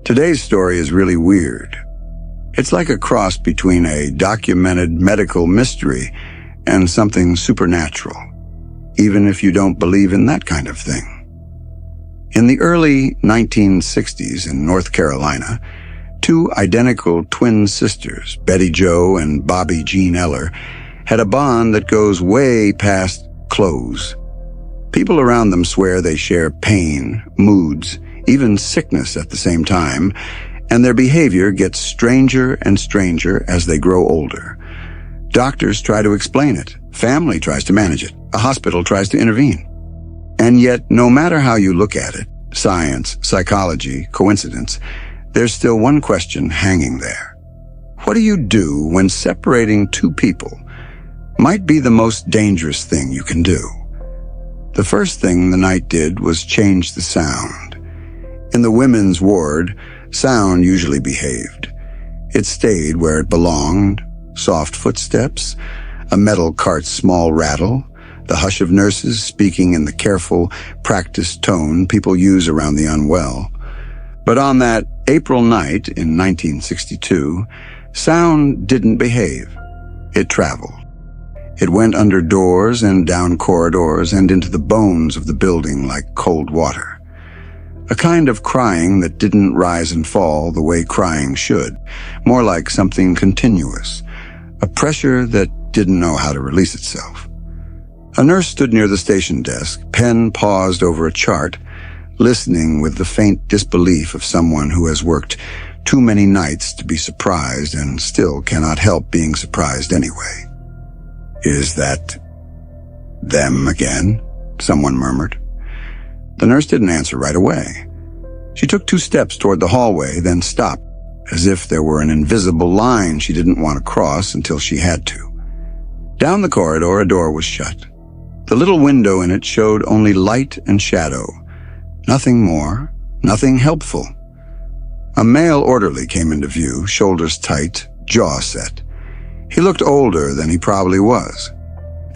Today's story is really weird. It's like a cross between a documented medical mystery and something supernatural, even if you don't believe in that kind of thing. In the early 1960s in North Carolina, two identical twin sisters, Betty Jo and Bobbie Jean Eller, had a bond that goes way past clothes. People around them swear they share pain, moods, even sickness at the same time, and their behavior gets stranger and stranger as they grow older. Doctors try to explain it. Family tries to manage it. A hospital tries to intervene. And yet, no matter how you look at it, science, psychology, coincidence, there's still one question hanging there. What do you do when separating two people might be the most dangerous thing you can do? The first thing the night did was change the sound. In the women's ward, sound usually behaved. It stayed where it belonged: soft footsteps, a metal cart's small rattle, the hush of nurses speaking in the careful, practiced tone people use around the unwell. But on that April night in 1962, sound didn't behave. It traveled. It went under doors and down corridors and into the bones of the building like cold water. A kind of crying that didn't rise and fall the way crying should, more like something continuous, a pressure that didn't know how to release itself. A nurse stood near the station desk, pen paused over a chart, listening with the faint disbelief of someone who has worked too many nights to be surprised and still cannot help being surprised anyway. "Is that them again?" someone murmured. The nurse didn't answer right away. She took 2 steps toward the hallway, then stopped, as if there were an invisible line she didn't want to cross until she had to. Down the corridor, a door was shut. The little window in it showed only light and shadow. Nothing more, nothing helpful. A male orderly came into view, shoulders tight, jaw set. He looked older than he probably was.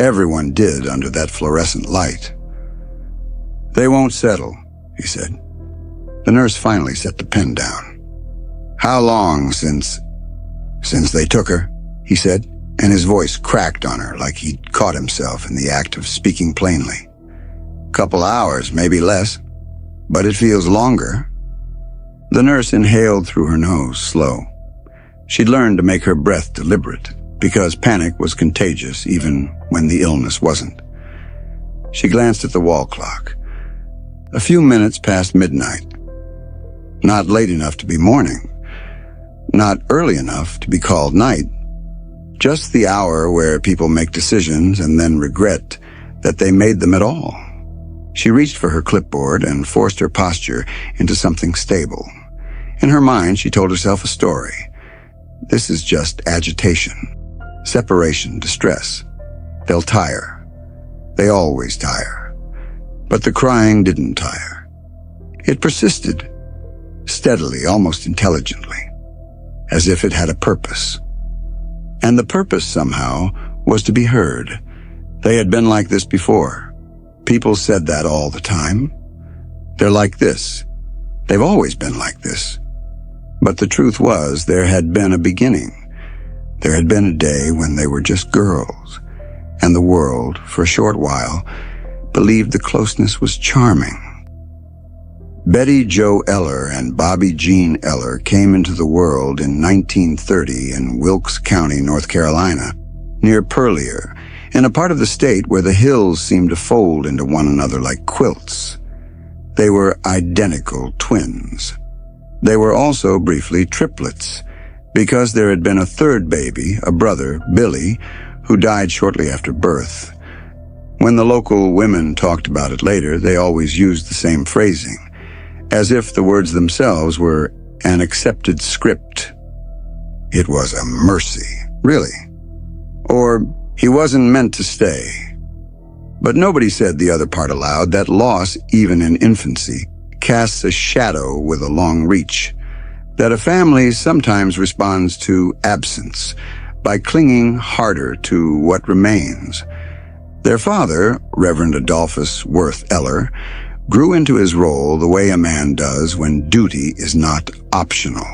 Everyone did under that fluorescent light. "They won't settle," he said. The nurse finally set the pen down. "How long since they took her?" he said, and his voice cracked on her like he'd caught himself in the act of speaking plainly. "Couple hours, maybe less, but it feels longer." The nurse inhaled through her nose, slow. She'd learned to make her breath deliberate, because panic was contagious even when the illness wasn't. She glanced at the wall clock. A few minutes past midnight. Not late enough to be morning. Not early enough to be called night. Just the hour where people make decisions and then regret that they made them at all. She reached for her clipboard and forced her posture into something stable. In her mind, she told herself a story. This is just agitation, separation, distress. They'll tire. They always tire. But the crying didn't tire. It persisted, steadily, almost intelligently, as if it had a purpose. And the purpose, somehow, was to be heard. They had been like this before. People said that all the time. They're like this. They've always been like this. But the truth was, there had been a beginning. There had been a day when they were just girls, and the world, for a short while, believed the closeness was charming. Betty Jo Eller and Bobbie Jean Eller came into the world in 1930 in Wilkes County, North Carolina, near Purlear, in a part of the state where the hills seemed to fold into one another like quilts. They were identical twins. They were also briefly triplets, because there had been a third baby, a brother, Billy, who died shortly after birth. When the local women talked about it later, they always used the same phrasing, as if the words themselves were an accepted script. It was a mercy, really. Or, he wasn't meant to stay. But nobody said the other part aloud, that loss, even in infancy, casts a shadow with a long reach, that a family sometimes responds to absence by clinging harder to what remains. Their father, Reverend Adolphus Worth Eller, grew into his role the way a man does when duty is not optional.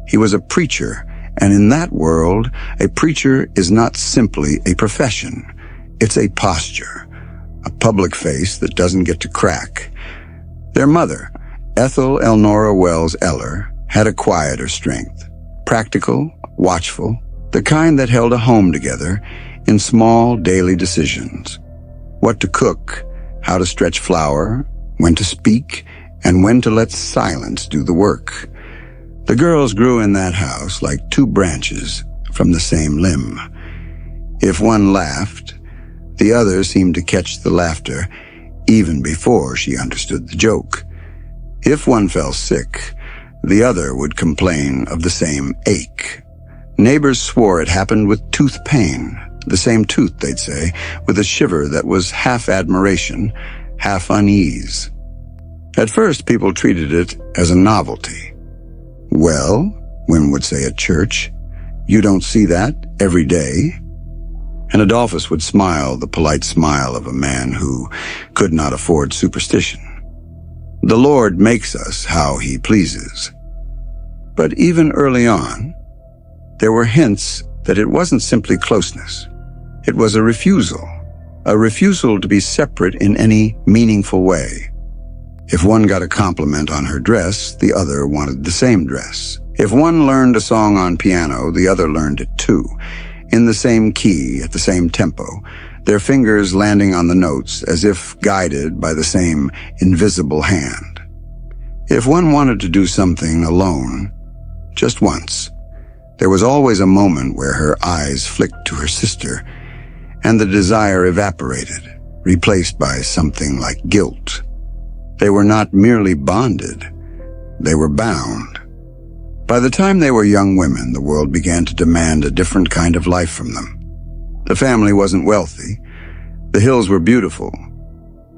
He was a preacher, and in that world, a preacher is not simply a profession. It's a posture, a public face that doesn't get to crack. Their mother, Ethel Elnora Wells Eller, had a quieter strength, practical, watchful, the kind that held a home together in small daily decisions. What to cook, how to stretch flour, when to speak, and when to let silence do the work. The girls grew in that house like two branches from the same limb. If one laughed, the other seemed to catch the laughter even before she understood the joke. If one fell sick, the other would complain of the same ache. Neighbors swore it happened with tooth pain, the same tooth, they'd say, with a shiver that was half admiration, half unease. At first, people treated it as a novelty. Well, women would say at church, you don't see that every day. And Adolphus would smile the polite smile of a man who could not afford superstition. The Lord makes us how he pleases. But even early on, there were hints that it wasn't simply closeness. It was a refusal to be separate in any meaningful way. If one got a compliment on her dress, the other wanted the same dress. If one learned a song on piano, the other learned it too, in the same key, at the same tempo, their fingers landing on the notes as if guided by the same invisible hand. If one wanted to do something alone, just once, there was always a moment where her eyes flicked to her sister, and the desire evaporated, replaced by something like guilt. They were not merely bonded, they were bound. By the time they were young women, the world began to demand a different kind of life from them. The family wasn't wealthy. The hills were beautiful,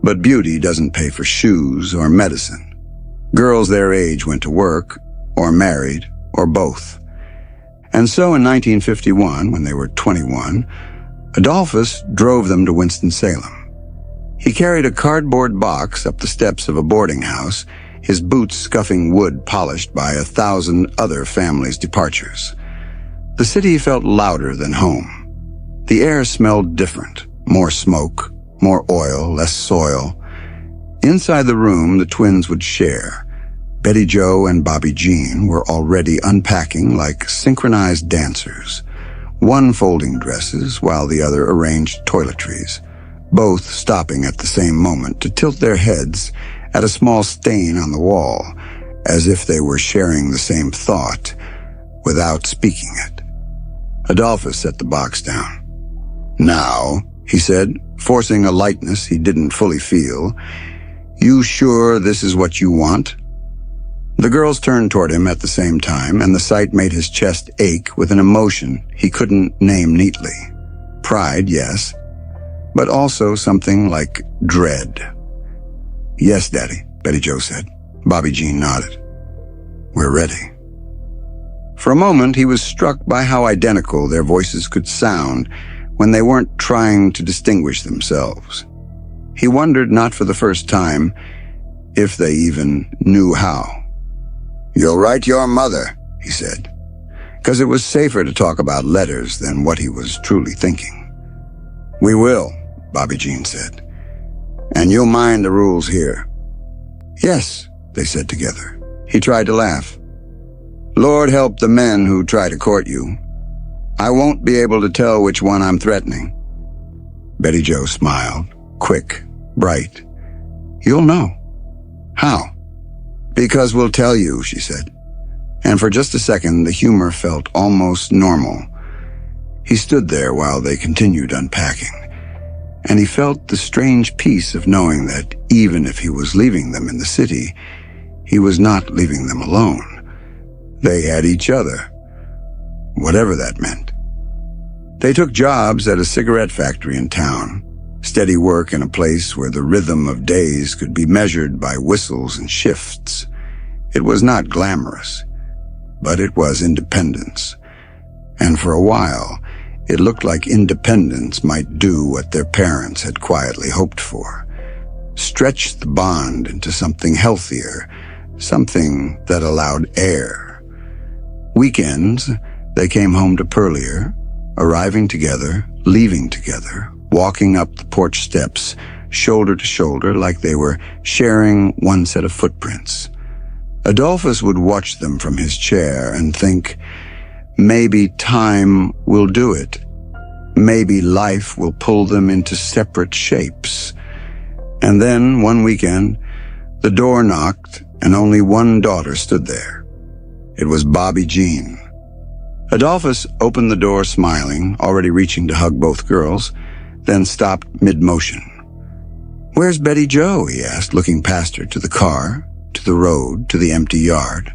but beauty doesn't pay for shoes or medicine. Girls their age went to work, or married, or both. And so in 1951, when they were 21, Adolphus drove them to Winston-Salem. He carried a cardboard box up the steps of a boarding house, his boots scuffing wood polished by 1,000 other families' departures. The city felt louder than home. The air smelled different, more smoke, more oil, less soil. Inside the room, the twins would share. Betty Jo and Bobbie Jean were already unpacking like synchronized dancers, one folding dresses while the other arranged toiletries, both stopping at the same moment to tilt their heads at a small stain on the wall, as if they were sharing the same thought without speaking it. Adolphus set the box down. "Now," he said, forcing a lightness he didn't fully feel, "you sure this is what you want?" The girls turned toward him at the same time, and the sight made his chest ache with an emotion he couldn't name neatly. Pride, yes, but also something like dread. "Yes, Daddy," Betty Jo said. Bobbie Jean nodded. "We're ready." For a moment, he was struck by how identical their voices could sound when they weren't trying to distinguish themselves. He wondered, not for the first time, if they even knew how. "You'll write your mother," he said, because it was safer to talk about letters than what he was truly thinking. "We will," Bobbie Jean said. "And you'll mind the rules here." "Yes," they said together. He tried to laugh. "Lord help the men who try to court you. I won't be able to tell which one I'm threatening." Betty Jo smiled, quick, bright. "You'll know." "How?" "Because we'll tell you," she said. And for just a second, the humor felt almost normal. He stood there while they continued unpacking, and he felt the strange peace of knowing that even if he was leaving them in the city, he was not leaving them alone. They had each other, whatever that meant. They took jobs at a cigarette factory in town, steady work in a place where the rhythm of days could be measured by whistles and shifts. It was not glamorous, but it was independence. And for a while, it looked like independence might do what their parents had quietly hoped for. stretch the bond into something healthier, something that allowed air. Weekends, they came home to Purlier, arriving together, leaving together, walking up the porch steps, shoulder to shoulder, like they were sharing one set of footprints. Adolphus would watch them from his chair and think, maybe time will do it. Maybe life will pull them into separate shapes. And then, one weekend, the door knocked and only one daughter stood there. It was Bobbie Jean. Adolphus opened the door smiling, already reaching to hug both girls, then stopped mid-motion. "Where's Betty Jo?" he asked, looking past her to the car, to the road, to the empty yard.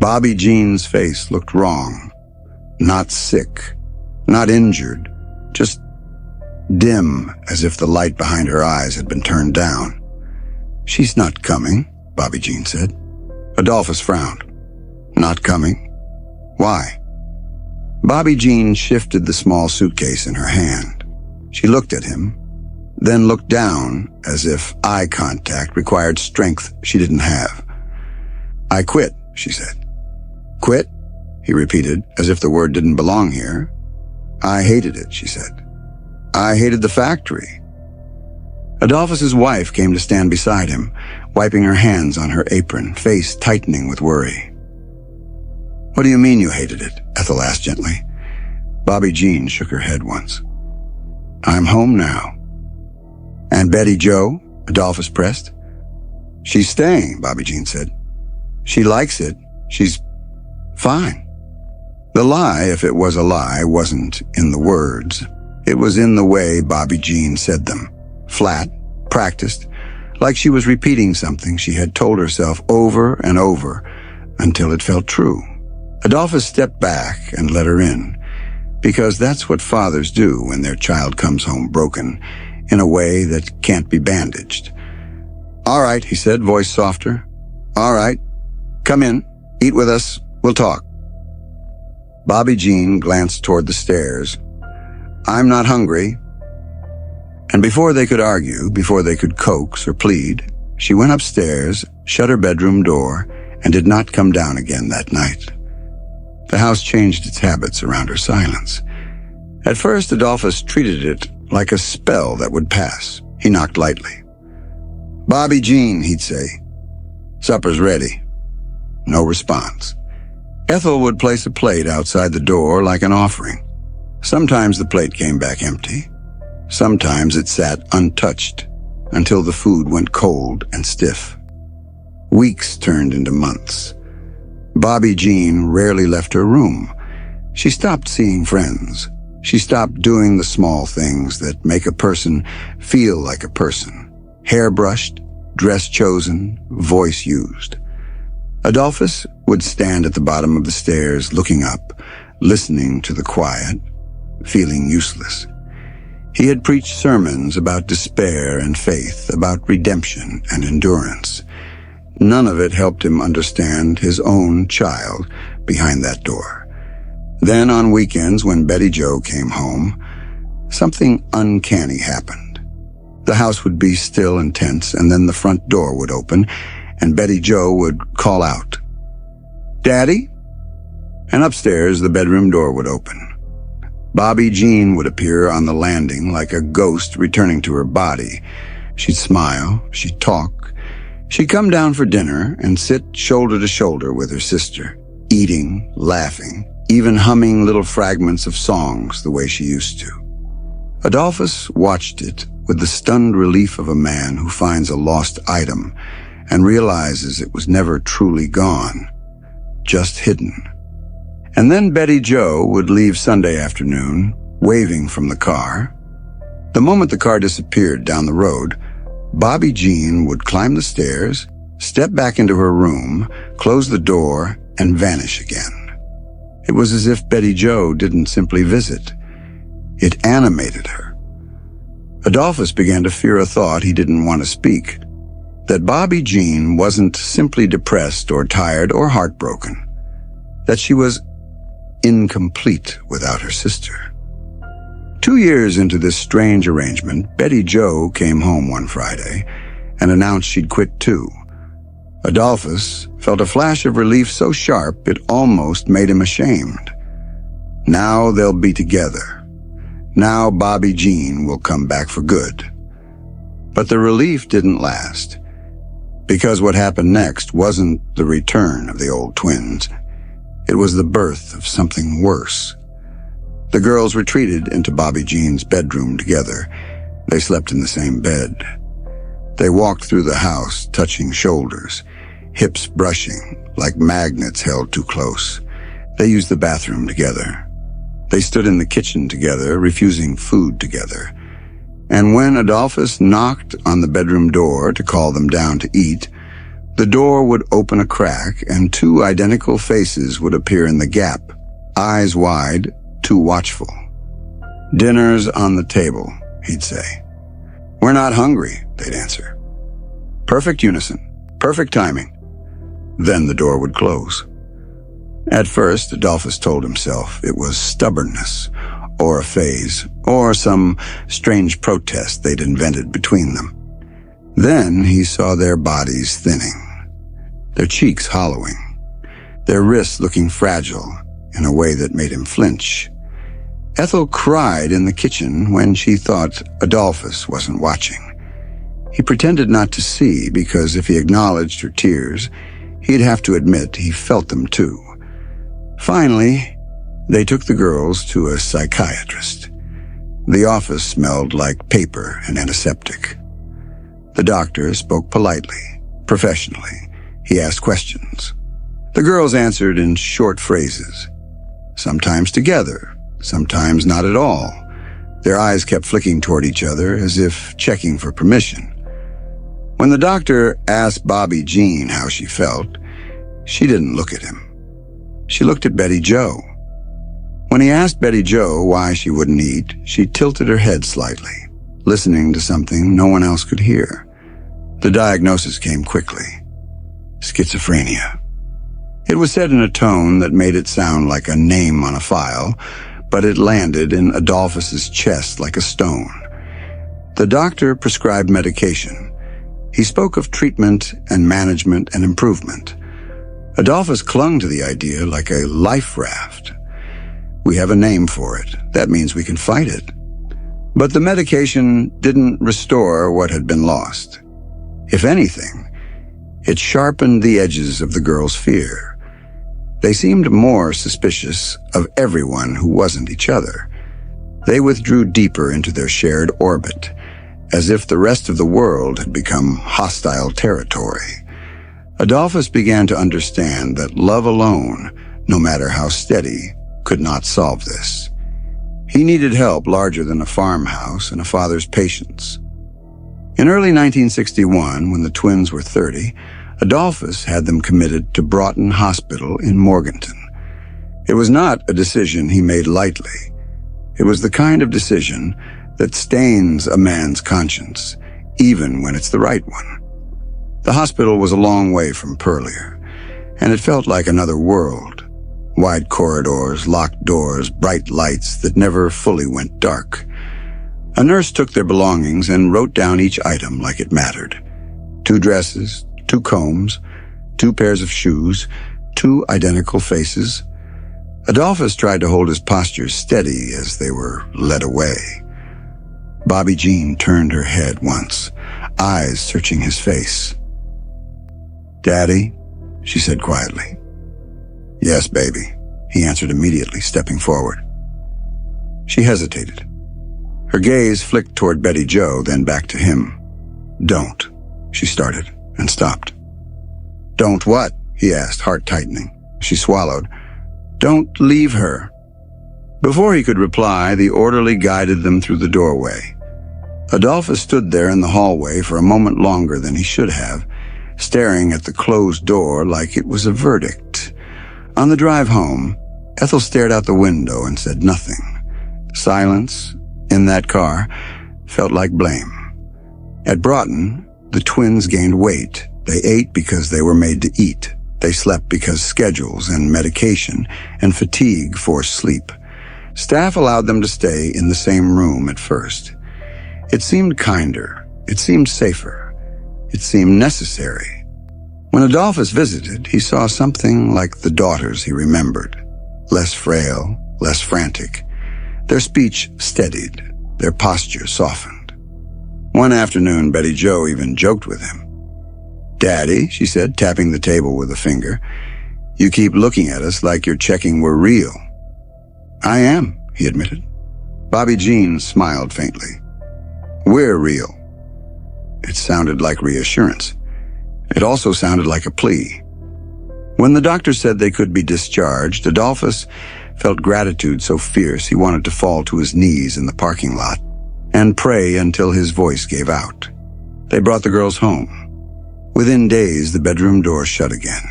Bobbie Jean's face looked wrong. Not sick, not injured, just dim, as if the light behind her eyes had been turned down. "She's not coming," Bobbie Jean said. Adolphus frowned. "Not coming? Why?" Bobbie Jean shifted the small suitcase in her hand. She looked at him, then looked down as if eye contact required strength she didn't have. "I quit," she said. "Quit?" he repeated, as if the word didn't belong here. "I hated it," she said. "I hated the factory." Adolphus's wife came to stand beside him, wiping her hands on her apron, face tightening with worry. "What do you mean you hated it?" Ethel asked gently. Bobbie Jean shook her head once. "I'm home now." "And Betty Jo?" Adolphus pressed. "She's staying," Bobbie Jean said. "She likes it. She's fine." The lie, if it was a lie, wasn't in the words. It was in the way Bobbie Jean said them. Flat, practiced, like she was repeating something she had told herself over and over until it felt true. Adolphus stepped back and let her in, because that's what fathers do when their child comes home broken, in a way that can't be bandaged. "All right," he said, voice softer. "All right. Come in. Eat with us. We'll talk." Bobbie Jean glanced toward the stairs. "I'm not hungry." And before they could argue, before they could coax or plead, she went upstairs, shut her bedroom door, and did not come down again that night. The house changed its habits around her silence. At first, Adolphus treated it like a spell that would pass. He knocked lightly. "Bobbie Jean," he'd say. "Supper's ready." No response. Ethel would place a plate outside the door like an offering. Sometimes the plate came back empty. Sometimes it sat untouched until the food went cold and stiff. Weeks turned into months. Bobbie Jean rarely left her room. She stopped seeing friends. She stopped doing the small things that make a person feel like a person. Hair brushed, dress chosen, voice used. Adolphus would stand at the bottom of the stairs looking up, listening to the quiet, feeling useless. He had preached sermons about despair and faith, about redemption and endurance. None of it helped him understand his own child behind that door. Then on weekends, when Betty Jo came home, something uncanny happened. The house would be still and tense, and then the front door would open, and Betty Jo would call out, "Daddy?" And upstairs, the bedroom door would open. Bobbie Jean would appear on the landing like a ghost returning to her body. She'd smile, she'd talk. She'd come down for dinner and sit shoulder to shoulder with her sister, eating, laughing, even humming little fragments of songs the way she used to. Adolphus watched it with the stunned relief of a man who finds a lost item and realizes it was never truly gone, just hidden. And then Betty Jo would leave Sunday afternoon, waving from the car. The moment the car disappeared down the road, Bobbie Jean would climb the stairs, step back into her room, close the door, and vanish again. It was as if Betty Jo didn't simply visit. It animated her. Adolphus began to fear a thought he didn't want to speak, that Bobbie Jean wasn't simply depressed or tired or heartbroken, that she was incomplete without her sister. 2 years into this strange arrangement, Betty Jo came home one Friday and announced she'd quit too. Adolphus felt a flash of relief so sharp it almost made him ashamed. Now they'll be together. Now Bobbie Jean will come back for good. But the relief didn't last, because what happened next wasn't the return of the old twins. It was the birth of something worse. The girls retreated into Bobbie Jean's bedroom together. They slept in the same bed. They walked through the house, touching shoulders, hips brushing like magnets held too close. They used the bathroom together. They stood in the kitchen together, refusing food together. And when Adolphus knocked on the bedroom door to call them down to eat, the door would open a crack and two identical faces would appear in the gap, eyes wide, too watchful. "Dinner's on the table," he'd say. "We're not hungry," they'd answer. Perfect unison, perfect timing. Then the door would close. At first, Adolphus told himself it was stubbornness, or a phase, or some strange protest they'd invented between them. Then he saw their bodies thinning, their cheeks hollowing, their wrists looking fragile in a way that made him flinch. Ethel cried in the kitchen when she thought Adolphus wasn't watching. He pretended not to see because if he acknowledged her tears, he'd have to admit he felt them too. Finally, they took the girls to a psychiatrist. The office smelled like paper and antiseptic. The doctor spoke politely, professionally. He asked questions. The girls answered in short phrases, sometimes together, sometimes not at all. Their eyes kept flicking toward each other as if checking for permission. When the doctor asked Bobbie Jean how she felt, she didn't look at him. She looked at Betty Jo. When he asked Betty Jo why she wouldn't eat, she tilted her head slightly, listening to something no one else could hear. The diagnosis came quickly: schizophrenia. It was said in a tone that made it sound like a name on a file, but it landed in Adolphus's chest like a stone. The doctor prescribed medication. He spoke of treatment and management and improvement. Adolphus clung to the idea like a life raft. We have a name for it. That means we can fight it. But the medication didn't restore what had been lost. If anything, it sharpened the edges of the girls' fear. They seemed more suspicious of everyone who wasn't each other. They withdrew deeper into their shared orbit, as if the rest of the world had become hostile territory. Adolphus began to understand that love alone, no matter how steady, could not solve this. He needed help larger than a farmhouse and a father's patience. In early 1961, when the twins were 30, Adolphus had them committed to Broughton Hospital in Morganton. It was not a decision he made lightly. It was the kind of decision that stains a man's conscience, even when it's the right one. The hospital was a long way from Purlieu, and it felt like another world. Wide corridors, locked doors, bright lights that never fully went dark. A nurse took their belongings and wrote down each item like it mattered. 2 dresses, 2 combs, 2 pairs of shoes, 2 identical faces. Adolphus tried to hold his posture steady as they were led away. Bobbie Jean turned her head once, eyes searching his face. "Daddy?" she said quietly. "Yes, baby," he answered immediately, stepping forward. She hesitated. Her gaze flicked toward Betty Jo, then back to him. "Don't," she started, and stopped. "Don't what?" he asked, heart tightening. She swallowed. "Don't leave her." Before he could reply, the orderly guided them through the doorway. Adolphus stood there in the hallway for a moment longer than he should have, staring at the closed door like it was a verdict. On the drive home, Ethel stared out the window and said nothing. Silence, in that car, felt like blame. At Broughton, the twins gained weight. They ate because they were made to eat. They slept because schedules and medication and fatigue forced sleep. Staff allowed them to stay in the same room at first. It seemed kinder. It seemed safer. It seemed necessary. When Adolphus visited, he saw something like the daughters he remembered. Less frail, less frantic. Their speech steadied. Their posture softened. One afternoon, Betty Jo even joked with him. "Daddy," she said, tapping the table with a finger, "you keep looking at us like you're checking we're real." "I am," he admitted. Bobbie Jean smiled faintly. "We're real." It sounded like reassurance. It also sounded like a plea. When the doctor said they could be discharged, Adolphus felt gratitude so fierce he wanted to fall to his knees in the parking lot and pray until his voice gave out. They brought the girls home. Within days, the bedroom door shut again.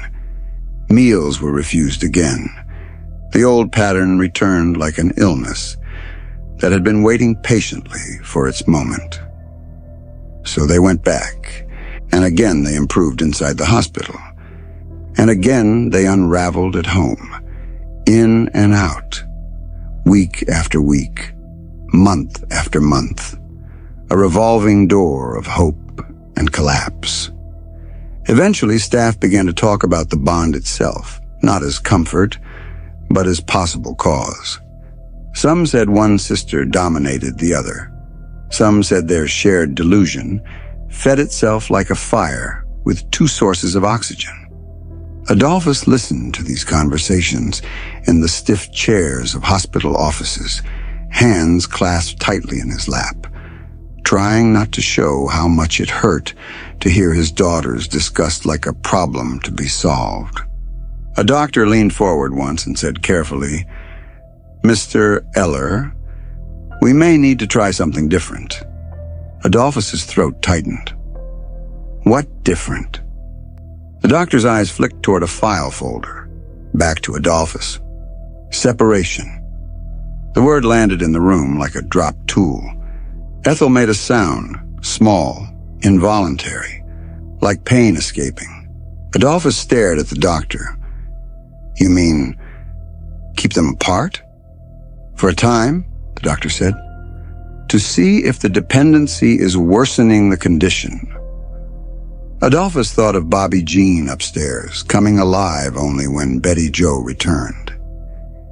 Meals were refused again. The old pattern returned like an illness that had been waiting patiently for its moment. So they went back, and again they improved inside the hospital. And again they unraveled at home, in and out, week after week, month after month, a revolving door of hope and collapse. Eventually, staff began to talk about the bond itself, not as comfort, but as possible cause. Some said one sister dominated the other. Some said their shared delusion fed itself like a fire with two sources of oxygen. Adolphus listened to these conversations in the stiff chairs of hospital offices, hands clasped tightly in his lap, trying not to show how much it hurt to hear his daughters discussed like a problem to be solved. A doctor leaned forward once and said carefully, "Mr. Eller, we may need to try something different." Adolphus's throat tightened. "What different?" The doctor's eyes flicked toward a file folder, back to Adolphus. "Separation." The word landed in the room like a dropped tool. Ethel made a sound, small, involuntary, like pain escaping. Adolphus stared at the doctor. "You mean, keep them apart?" "For a time," the doctor said, "to see if the dependency is worsening the condition." Adolphus thought of Bobbie Jean upstairs, coming alive only when Betty Jo returned.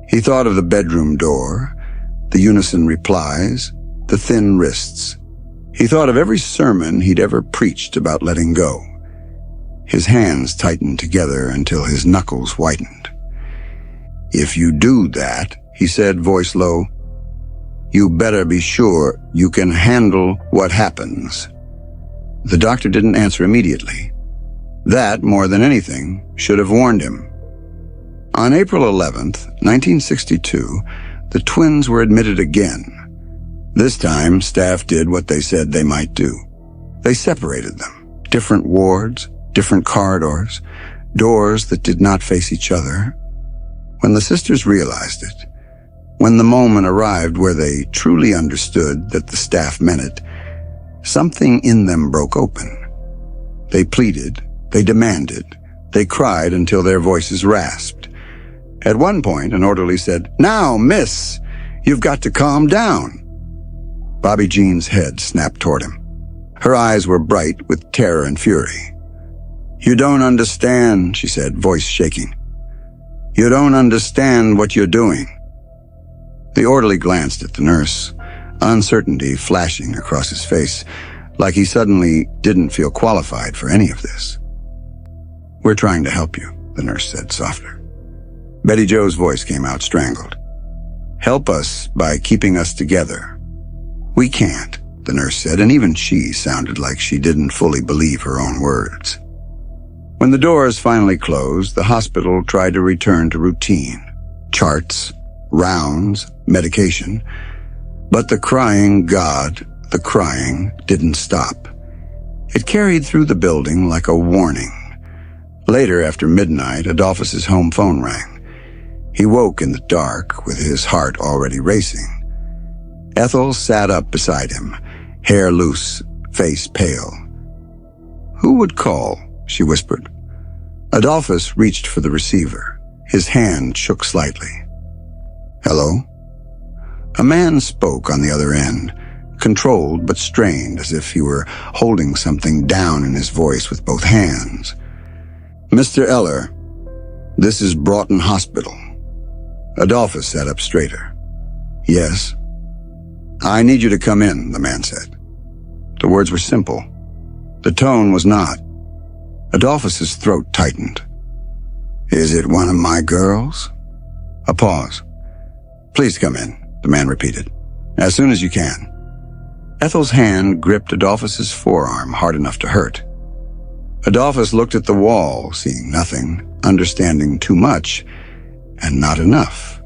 He thought of the bedroom door, the unison replies, the thin wrists. He thought of every sermon he'd ever preached about letting go. His hands tightened together until his knuckles whitened. "If you do that," he said, voice low, "you better be sure you can handle what happens." The doctor didn't answer immediately. That, more than anything, should have warned him. On April 11th, 1962, the twins were admitted again. This time, staff did what they said they might do. They separated them. Different wards, different corridors, doors that did not face each other. When the sisters realized it, when the moment arrived where they truly understood that the staff meant it, something in them broke open. They pleaded, they demanded, they cried until their voices rasped. At one point, an orderly said, "Now, miss, you've got to calm down." Bobbie Jean's head snapped toward him. Her eyes were bright with terror and fury. "You don't understand," she said, voice shaking. "You don't understand what you're doing." The orderly glanced at the nurse, uncertainty flashing across his face, like he suddenly didn't feel qualified for any of this. "We're trying to help you," the nurse said softer. Betty Jo's voice came out strangled. "Help us by keeping us together." "We can't," the nurse said, and even she sounded like she didn't fully believe her own words. When the doors finally closed, the hospital tried to return to routine. Charts, rounds, medication. But the crying, God, the crying, didn't stop. It carried through the building like a warning. Later, after midnight, Adolphus's home phone rang. He woke in the dark with his heart already racing. Ethel sat up beside him, hair loose, face pale. "Who would call?" she whispered. Adolphus reached for the receiver. His hand shook slightly. "Hello?" A man spoke on the other end, controlled but strained, as if he were holding something down in his voice with both hands. "Mr. Eller, this is Broughton Hospital." Adolphus sat up straighter. "Yes?" "I need you to come in," the man said. The words were simple. The tone was not. Adolphus's throat tightened. "Is it one of my girls?" A pause. "Please come in," the man repeated. "As soon as you can." Ethel's hand gripped Adolphus's forearm hard enough to hurt. Adolphus looked at the wall, seeing nothing, understanding too much, and not enough.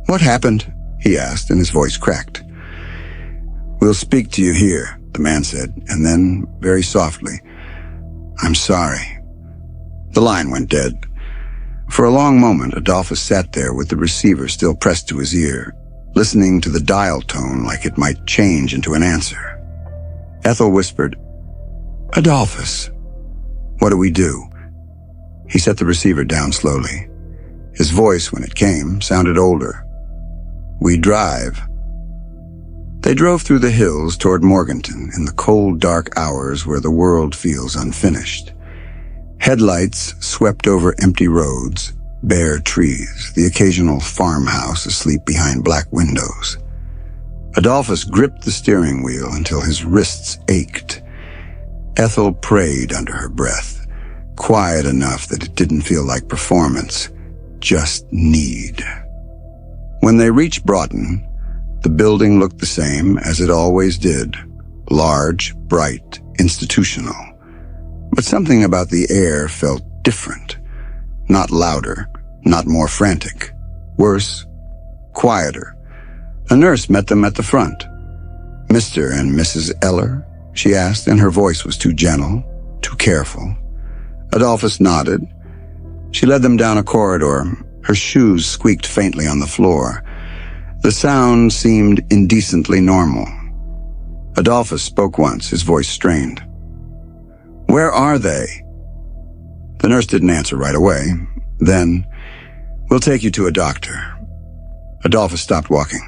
"What happened?" he asked, and his voice cracked. "We'll speak to you here," the man said, and then, very softly, "I'm sorry." The line went dead. For a long moment, Adolphus sat there with the receiver still pressed to his ear, listening to the dial tone like it might change into an answer. Ethel whispered, "Adolphus, what do we do?" He set the receiver down slowly. His voice, when it came, sounded older. "We drive." They drove through the hills toward Morganton in the cold, dark hours where the world feels unfinished. Headlights swept over empty roads, bare trees, the occasional farmhouse asleep behind black windows. Adolphus gripped the steering wheel until his wrists ached. Ethel prayed under her breath, quiet enough that it didn't feel like performance, just need. When they reached Broughton, the building looked the same as it always did, large, bright, institutional. But something about the air felt different, not louder, not more frantic, worse, quieter. A nurse met them at the front. "Mr. and Mrs. Eller?" she asked, and her voice was too gentle, too careful. Adolphus nodded. She led them down a corridor. Her shoes squeaked faintly on the floor. The sound seemed indecently normal. Adolphus spoke once, his voice strained. "Where are they?" The nurse didn't answer right away. Then, "We'll take you to a doctor." Adolphus stopped walking.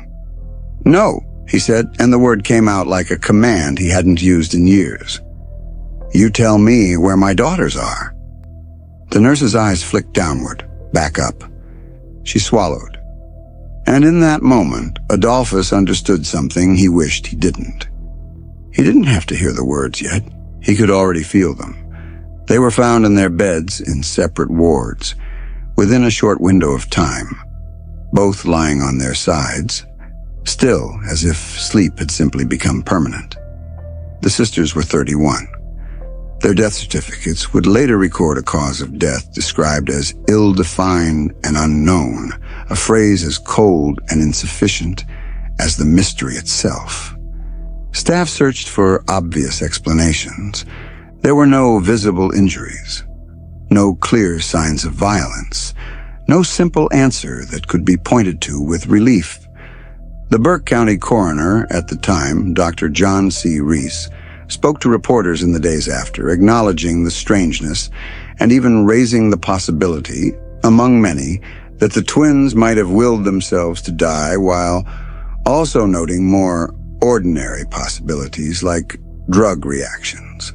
"No," he said, and the word came out like a command he hadn't used in years. "You tell me where my daughters are." The nurse's eyes flicked downward, back up. She swallowed. And in that moment, Adolphus understood something he wished he didn't. He didn't have to hear the words yet. He could already feel them. They were found in their beds in separate wards, within a short window of time, both lying on their sides, still as if sleep had simply become permanent. The sisters were 31. Their death certificates would later record a cause of death described as ill-defined and unknown, a phrase as cold and insufficient as the mystery itself. Staff searched for obvious explanations. There were no visible injuries, no clear signs of violence, no simple answer that could be pointed to with relief. The Burke County coroner at the time, Dr. John C. Reese, spoke to reporters in the days after, acknowledging the strangeness and even raising the possibility, among many, that the twins might have willed themselves to die, while also noting more ordinary possibilities like drug reactions.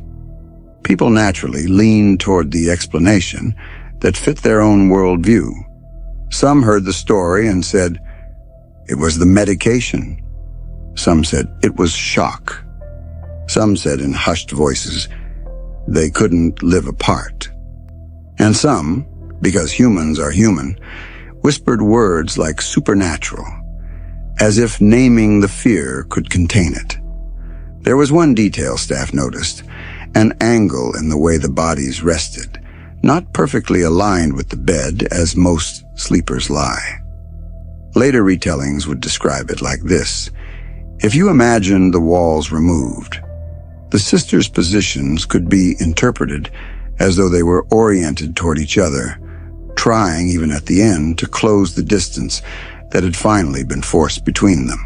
People naturally leaned toward the explanation that fit their own worldview. Some heard the story and said, it was the medication. Some said it was shock. Some said in hushed voices, they couldn't live apart. And some, because humans are human, whispered words like supernatural, as if naming the fear could contain it. There was one detail staff noticed, an angle in the way the bodies rested, not perfectly aligned with the bed as most sleepers lie. Later retellings would describe it like this. If you imagine the walls removed, the sisters' positions could be interpreted as though they were oriented toward each other, trying, even at the end, to close the distance that had finally been forced between them.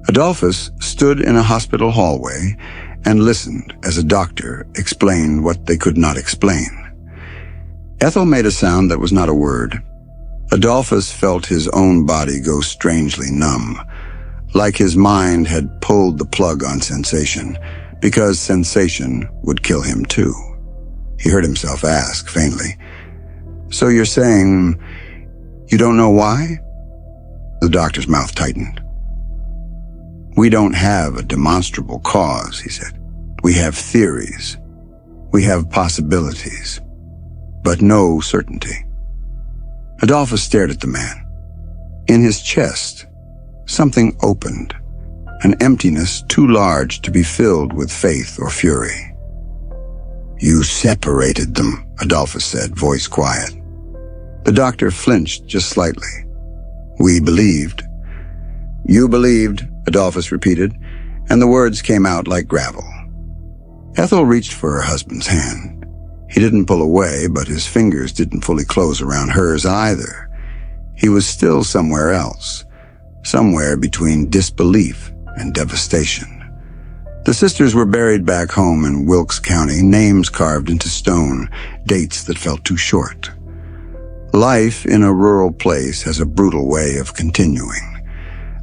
Adolphus stood in a hospital hallway and listened as a doctor explained what they could not explain. Ethel made a sound that was not a word. Adolphus felt his own body go strangely numb. like his mind had pulled the plug on sensation, because sensation would kill him too. He heard himself ask faintly, "So you're saying you don't know why?" The doctor's mouth tightened. "We don't have a demonstrable cause," he said. "We have theories. We have possibilities, but no certainty." Adolphus stared at the man. In his chest, something opened, an emptiness too large to be filled with faith or fury. "You separated them," Adolphus said, voice quiet. The doctor flinched just slightly. "We believed." "You believed," Adolphus repeated, and the words came out like gravel. Ethel reached for her husband's hand. He didn't pull away, but his fingers didn't fully close around hers either. He was still somewhere else, somewhere between disbelief and devastation. The sisters were buried back home in Wilkes County, names carved into stone, dates that felt too short. Life in a rural place has a brutal way of continuing.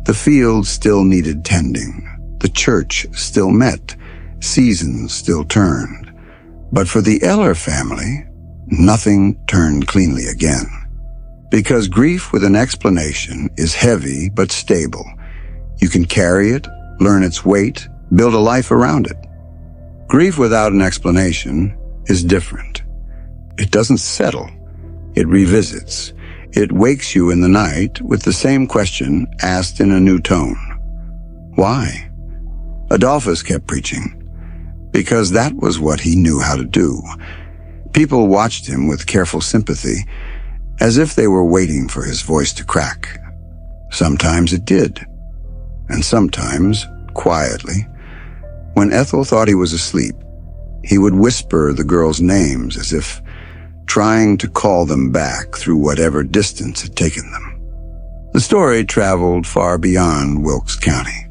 The fields still needed tending. The church still met. Seasons still turned. But for the Eller family, nothing turned cleanly again. Because grief with an explanation is heavy but stable. You can carry it, learn its weight, build a life around it. Grief without an explanation is different. It doesn't settle. It revisits. It wakes you in the night with the same question asked in a new tone. Why? Adolphus kept preaching, because that was what he knew how to do. People watched him with careful sympathy, as if they were waiting for his voice to crack. Sometimes it did, and sometimes, quietly, when Ethel thought he was asleep, he would whisper the girls' names as if trying to call them back through whatever distance had taken them. The story traveled far beyond Wilkes County.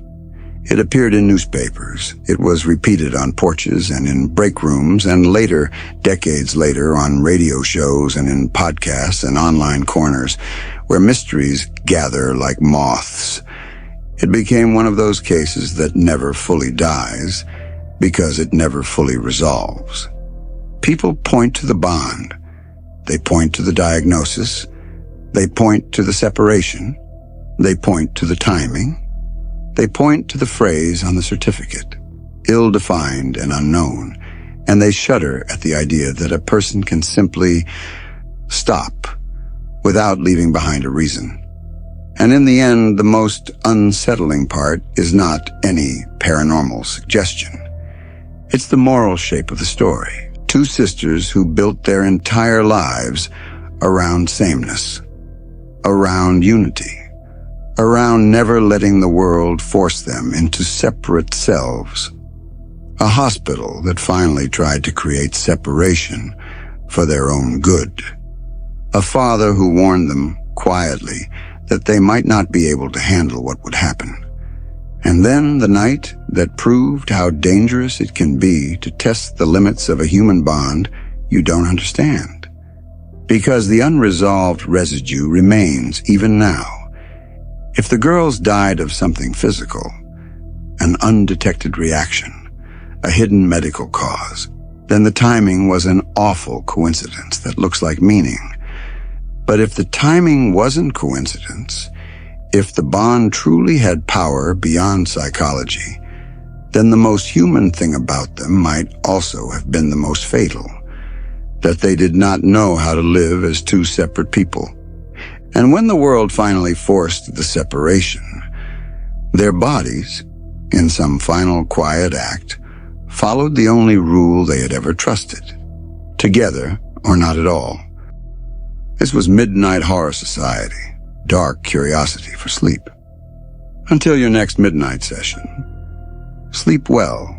It appeared in newspapers. It was repeated on porches and in break rooms, and later, decades later, on radio shows and in podcasts and online corners, where mysteries gather like moths. It became one of those cases that never fully dies, because it never fully resolves. People point to the bond. They point to the diagnosis. They point to the separation. They point to the timing. They point to the phrase on the certificate, ill-defined and unknown, and they shudder at the idea that a person can simply stop without leaving behind a reason. And in the end, the most unsettling part is not any paranormal suggestion. It's the moral shape of the story. Two sisters who built their entire lives around sameness, around unity, around never letting the world force them into separate selves. A hospital that finally tried to create separation for their own good. A father who warned them quietly that they might not be able to handle what would happen. And then the night that proved how dangerous it can be to test the limits of a human bond you don't understand. Because the unresolved residue remains even now. If the girls died of something physical, an undetected reaction, a hidden medical cause, then the timing was an awful coincidence that looks like meaning. But if the timing wasn't coincidence, if the bond truly had power beyond psychology, then the most human thing about them might also have been the most fatal, that they did not know how to live as two separate people. And when the world finally forced the separation, their bodies, in some final quiet act, followed the only rule they had ever trusted: together or not at all. This was Midnight Horror Society, dark curiosity for sleep. Until your next midnight session, sleep well.